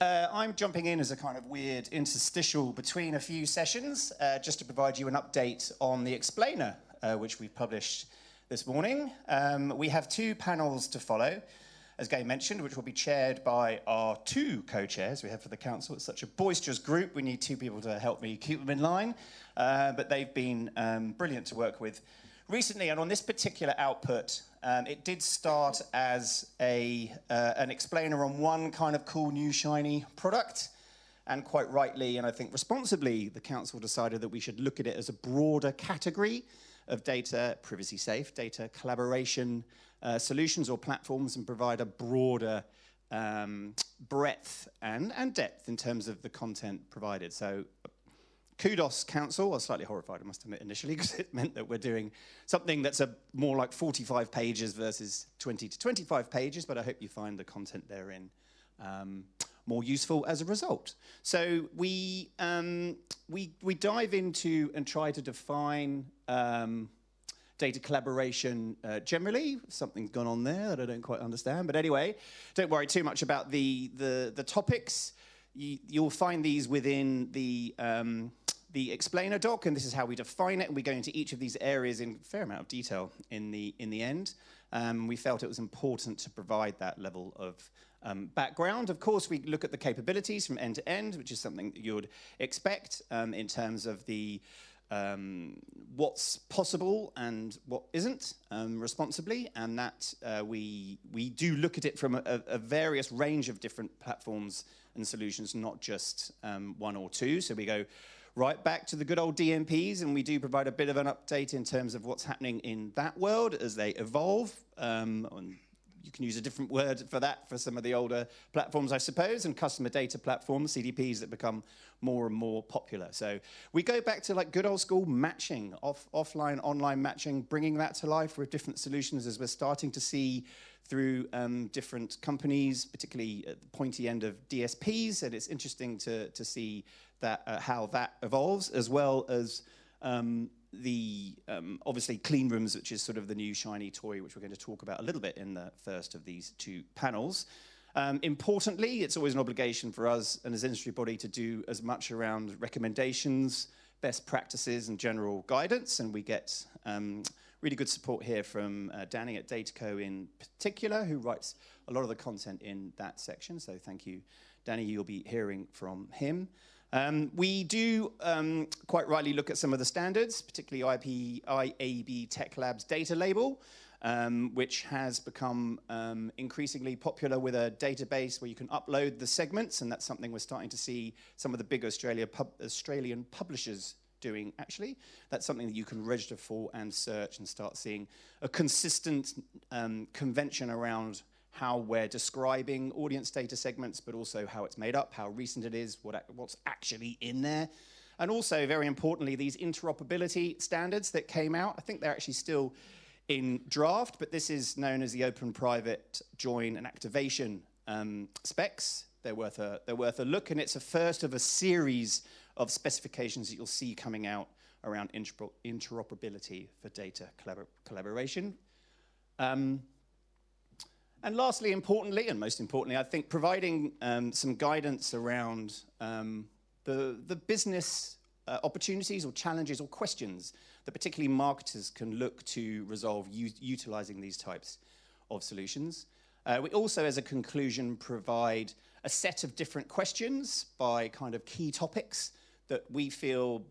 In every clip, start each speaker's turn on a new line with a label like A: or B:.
A: I'm jumping in as a kind of weird interstitial between a few sessions, just to provide you an update on the Explainer, which we published this morning. We have 2 panels to follow, as Gay mentioned, which will be chaired by our 2 co-chairs we have for the council. It's such a boisterous group, we need 2 people to help me keep them in line, but they've been brilliant to work with recently. And on this particular output, it did start as an explainer on one kind of cool, new, shiny product. And quite rightly, and I think responsibly, the council decided that we should look at it as a broader category of data privacy safe, data collaboration solutions or platforms, and provide a broader breadth and depth in terms of the content provided. So kudos, council. I was slightly horrified, I must admit, initially, because it meant that we're doing something that's more like 45 pages versus 20 to 25 pages, but I hope you find the content therein more useful as a result. So we dive into and try to define data collaboration generally. Something's gone on there that I don't quite understand, but anyway, don't worry too much about the topics. You'll find these within the explainer doc, and this is how we define it, and we go into each of these areas in a fair amount of detail in the end. We felt it was important to provide that level of background. Of course, we look at the capabilities from end to end, which is something that you would expect in terms of the what's possible and what isn't responsibly, and that we do look at it from a various range of different platforms and solutions, not just 1 or 2. So we go right back to the good old DMPs, and we do provide a bit of an update in terms of what's happening in that world as they evolve. And you can use a different word for that for some of the older platforms, I suppose, and customer data platforms, CDPs, that become more and more popular. So we go back to like good old school matching, offline, online matching, bringing that to life with different solutions as we're starting to see through different companies, particularly at the pointy end of DSPs, and it's interesting to see that how that evolves, as well as obviously clean rooms, which is sort of the new shiny toy, which we're going to talk about a little bit in the first of these 2 panels. Importantly, it's always an obligation for us and as an industry body to do as much around recommendations, best practices, and general guidance, and we get really good support here from Danny at Dataco in particular, who writes a lot of the content in that section. So thank you, Danny. You'll be hearing from him. We do quite rightly look at some of the standards, particularly IAB Tech Labs data label, which has become increasingly popular with a database where you can upload the segments, and that's something we're starting to see some of the big Australian publishers doing, actually. That's something that you can register for and search and start seeing a consistent convention around how we're describing audience data segments, but also how it's made up, how recent it is, what's actually in there. And also, very importantly, these interoperability standards that came out, I think they're actually still in draft, but this is known as the Open Private Join and Activation specs. They're worth a look, and it's a first of a series of specifications that you'll see coming out around interoperability for data collaboration. And lastly, importantly, and most importantly, I think providing some guidance around the business opportunities or challenges or questions that particularly marketers can look to resolve utilizing these types of solutions. We also, as a conclusion, provide a set of different questions by kind of key topics that we feel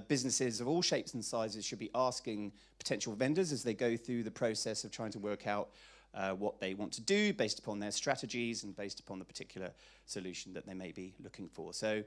A: businesses of all shapes and sizes should be asking potential vendors as they go through the process of trying to work out what they want to do based upon their strategies and based upon the particular solution that they may be looking for. So